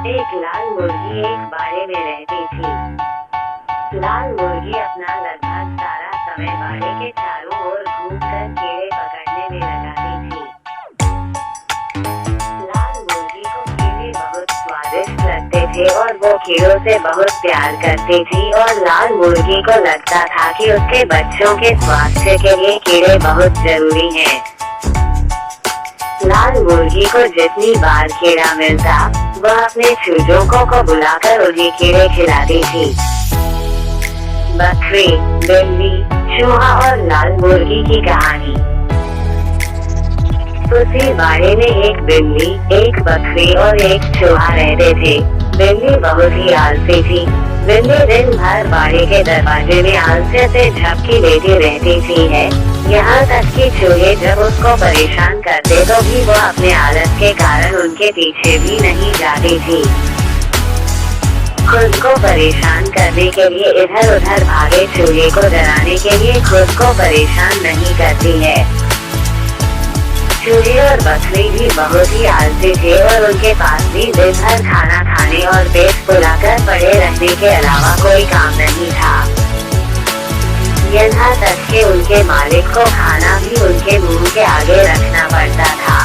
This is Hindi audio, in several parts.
एक लाल मुर्गी एक बाड़े में रहती थी। लाल मुर्गी अपना लगभग सारा समय बाड़े के चारों ओर घूमकर कीड़े पकड़ने में लगाती थी। लाल मुर्गी को कीड़े बहुत स्वादिष्ट लगते थे और वो कीड़ों से बहुत प्यार करती थी और लाल मुर्गी को लगता था कि उसके बच्चों के स्वास्थ्य के लिए कीड़े बहुत जरूरी हैं। लाल मुर्गी को जितनी बार कीड़ा मिलता वह अपने चूजों को बुलाकर उन्हें कीड़े खिलाती थी। बकरी, बिल्ली, चूहा और लाल मुर्गी की कहानी। उसी बाड़े में एक बिल्ली, एक बकरी और एक चूहा रहते थे। बिल्ली बहुत ही आलसी थी। बिल्ली दिन भर बाड़े के दरवाजे में आलस्य से झपकी लेती रहती थी है। यहाँ तक कि चूहे जब उसको परेशान करते तो भी वो अपने आलस के कारण उनके पीछे भी नहीं जाती थी। खुद को परेशान करने के लिए इधर उधर भागे चूहे को डराने के लिए खुद को परेशान नहीं करती है। चूहे और बकरी भी बहुत ही आलसी थे और उनके पास भी दिन भर खाना खाने और पेट फुलाकर पड़े रहने के अलावा कोई काम नहीं था। यहाँ तक कि उनके मालिक को खाना भी उनके मुंह के आगे रखना पड़ता था।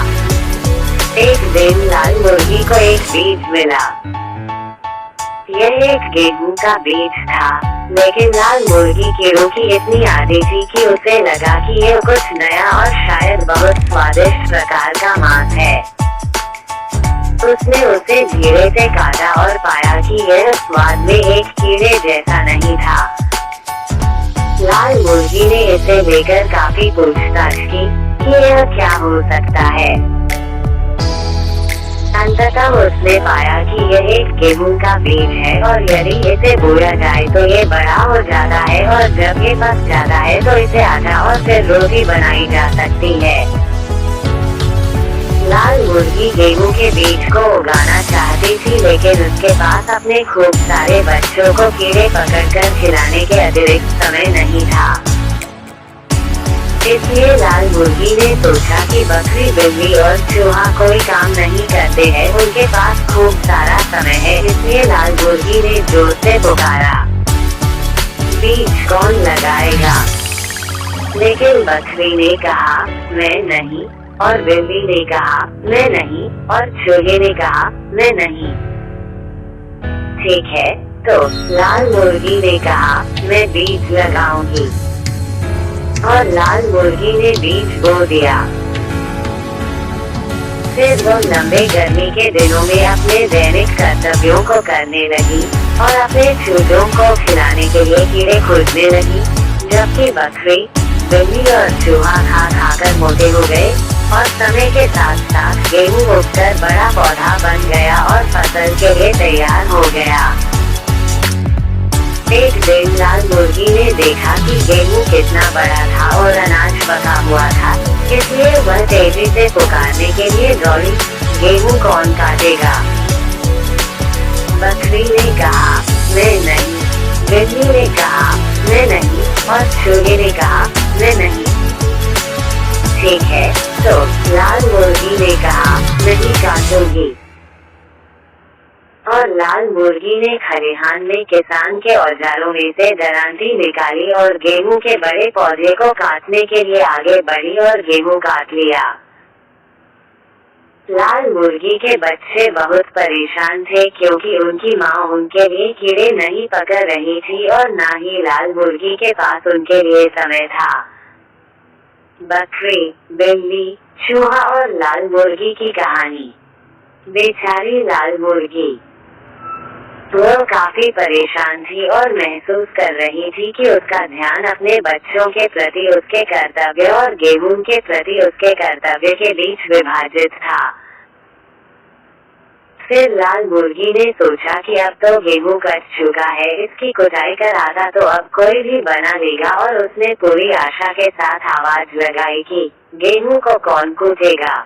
एक दिन लाल मुर्गी को एक बीज मिला। यह एक गेहूं का बीज था, लेकिन लाल मुर्गी कीड़ों की इतनी आदी थी कि उसे लगा कि यह कुछ नया और शायद बहुत स्वादिष्ट प्रकार का मांस है। उसने उसे धीरे से काटा और पाया कि यह स्वाद में एक कीड़े जैसा नहीं था। लाल मुर्गी ने इसे लेकर काफी पूछताछ की कि यह क्या हो सकता है। अंततः उसने पाया कि यह एक गेहूं का बीज है और यदि इसे बोया जाए तो ये बड़ा हो जाता है और जब ये पक जाता है तो इसे आटा और फिर रोटी बनाई जा सकती है। लाल मुर्गी गेहूं के बीज को उगाना चाहती थी, लेकिन उसके पास अपने खूब सारे बच्चों को कीड़े पकड़कर खिलाने के अतिरिक्त समय नहीं था। इसलिए लाल मुर्गी ने सोचा कि बकरी, बिल्ली और चूहा कोई काम नहीं करते हैं, उनके पास खूब सारा समय है। इसलिए लाल मुर्गी ने जोर से पुकारा, बीज कौन लगाएगा? लेकिन बकरी ने कहा मैं नहीं, और बिल्ली ने कहा मैं नहीं, और चूहे ने कहा मैं नहीं। ठीक है, तो लाल मुर्गी ने कहा मैं बीज लगाऊंगी, और लाल मुर्गी ने बीज बो दिया। फिर वो लंबे गर्मी के दिनों में अपने दैनिक कर्तव्यों को करने लगी और अपने चूजों को खिलाने के लिए कीड़े खोजने लगी, जबकि बकरी, बिल्ली और चूहा खा खाकर मोटे हो गए और समय के साथ साथ गेहूं उगकर बड़ा पौधा बन गया और फसल के लिए तैयार हो गया। एक दिन लाल मुर्गी ने देखा कि गेहूं कितना बड़ा था और अनाज पका हुआ था, इसलिए वह तेजी से पुकारने के लिए दौड़ी, गेहूं कौन काटेगा? बकरी ने कहा मैं नहीं, बिल्ली ने कहा मैं नहीं, और चूहे ने कहा मैं नहीं। ठीक है, तो लाल मुर्गी ने कहा नहीं काटूंगी, और लाल मुर्गी ने खलिहान में किसान के औजारों में से दरांती निकाली और गेहूं के बड़े पौधे को काटने के लिए आगे बढ़ी और गेहूं काट लिया। लाल मुर्गी के बच्चे बहुत परेशान थे क्योंकि उनकी माँ उनके लिए कीड़े नहीं पकड़ रही थी और ना ही लाल मुर्गी के पास उनके लिए समय था। बकरी, बिल्ली, चूहा और लाल मुर्गी की कहानी। बेचारी लाल मुर्गी, वो काफी परेशान थी और महसूस कर रही थी कि उसका ध्यान अपने बच्चों के प्रति उसके कर्तव्य और गेहूं के प्रति उसके कर्तव्य के बीच विभाजित था। फिर लाल मुर्गी ने सोचा कि अब तो गेहूं कट चुका है, इसकी कुटाई कर आटा तो अब कोई भी बना लेगा, और उसने पूरी आशा के साथ आवाज लगाई कि गेहूं को कौन कूटेगा?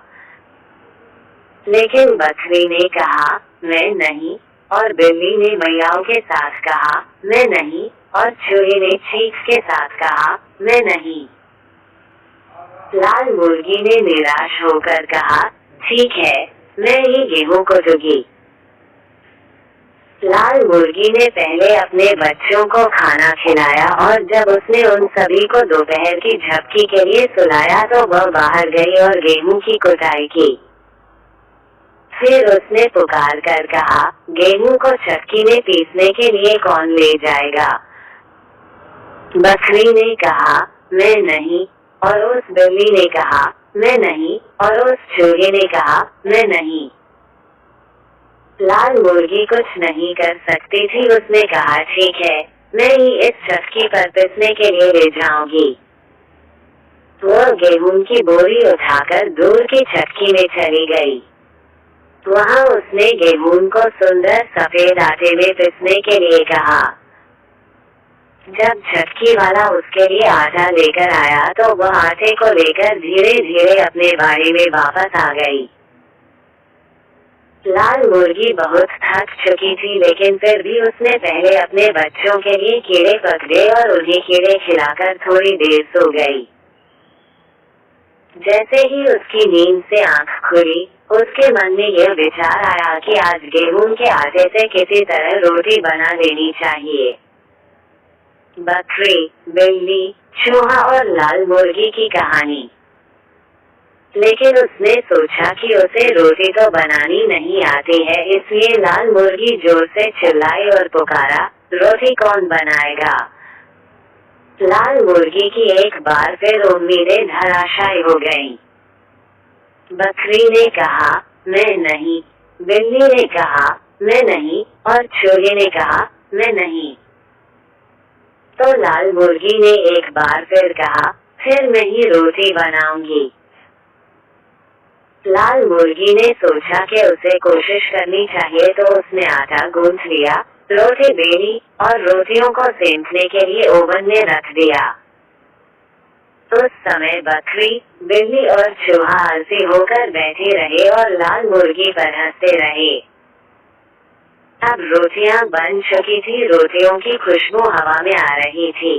लेकिन बकरी ने कहा मैं नहीं, और बिल्ली ने मियाओं के साथ कहा मैं नहीं, और चूहे ने चीख के साथ कहा मैं नहीं। लाल मुर्गी ने निराश होकर कहा ठीक है, मैं ही गेहूं कूटूंगी। मुर्गी ने पहले अपने बच्चों को खाना खिलाया और जब उसने उन सभी को दोपहर की झपकी के लिए सुलाया तो वह बाहर गई और गेहूं की कुटाई की। फिर उसने पुकार कर कहा, गेहूं को चक्की में पीसने के लिए कौन ले जाएगा? बकरी ने कहा, मैं नहीं। और उस बिल्ली ने कहा, मैं नहीं। और उस चूहे ने कहा, मैं नहीं। लाल मुर्गी कुछ नहीं कर सकती थी। उसने कहा, ठीक है, मैं ही इस चक्की पर पीसने के लिए ले जाऊंगी। वो गेहूं की बोरी उठाकर दूर की चक्की में चली गई। वहाँ उसने गेहूं को सुंदर सफेद आटे में पीसने के लिए कहा। जब चक्की वाला उसके लिए आटा लेकर आया तो वह आटे को लेकर धीरे धीरे अपने बाड़ी में वापस आ गई। लाल मुर्गी बहुत थक चुकी थी, लेकिन फिर भी उसने पहले अपने बच्चों के लिए कीड़े पकड़े और उन्हें कीड़े खिलाकर थोड़ी देर सो गई। जैसे ही उसकी नींद से आंख खुली, उसके मन में यह विचार आया कि आज गेहूं के आटे से किसी तरह रोटी बना लेनी चाहिए। बकरी, बिल्ली, चूहा और लाल मुर्गी की कहानी। लेकिन उसने सोचा कि उसे रोटी तो बनानी नहीं आती है, इसलिए लाल मुर्गी जोर से चिल्लाई और पुकारा, रोटी कौन बनाएगा? लाल मुर्गी की एक बार फिर उम्मीदें धराशायी हो गईं। बकरी ने कहा, मैं नहीं। बिल्ली ने कहा, मैं नहीं। और चूहे ने कहा, मैं नहीं। तो लाल मुर्गी ने एक बार फिर कहा, फिर मैं ही रोटी बनाऊंगी। लाल मुर्गी ने सोचा कि उसे कोशिश करनी चाहिए, तो उसने आटा गूंथ लिया, रोटी बेली और रोटियों को सेंकने के लिए ओवन में रख दिया। उस समय बकरी, बिल्ली और चूहा आलसी होकर बैठे रहे और लाल मुर्गी पर हंसते रहे। अब रोटियां बन चुकी थी, रोटियों की खुशबू हवा में आ रही थी।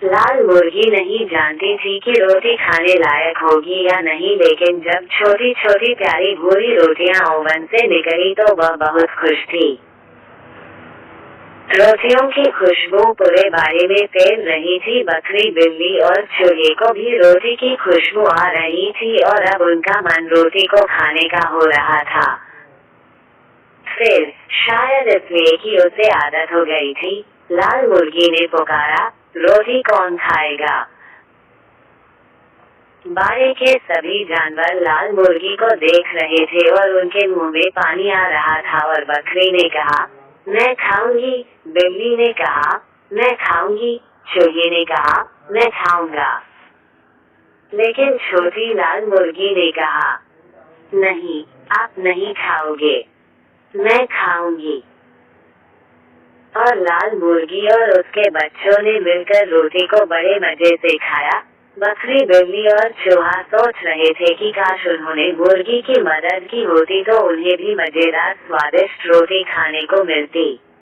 लाल मुर्गी नहीं जानती थी कि रोटी खाने लायक होगी या नहीं, लेकिन जब छोटी छोटी प्यारी भूरी रोटियां ओवन से निकली तो वह बहुत खुश थी। रोटियों की खुशबू पूरे बाड़े में फैल रही थी। बकरी, बिल्ली और चूहे को भी रोटी की खुशबू आ रही थी और अब उनका मन रोटी को खाने का हो रहा था। फिर शायद इसलिए कि उसे आदत हो गई थी, लाल मुर्गी ने पुकारा, रोटी कौन खाएगा? बाड़े के सभी जानवर लाल मुर्गी को देख रहे थे और उनके मुंह में पानी आ रहा था। और बकरी ने कहा, मैं खाऊंगी। बिल्ली ने कहा, मैं खाऊंगी। चूहे ने कहा, मैं खाऊंगा। लेकिन छोटी लाल मुर्गी ने कहा, नहीं, आप नहीं खाओगे, मैं खाऊंगी। और लाल मुर्गी और उसके बच्चों ने मिलकर रोटी को बड़े मजे से खाया। बकरी, बिल्ली और चूहा सोच रहे थे कि काश उन्होंने मुर्गी की मदद की होती तो उन्हें भी मजेदार स्वादिष्ट रोटी खाने को मिलती।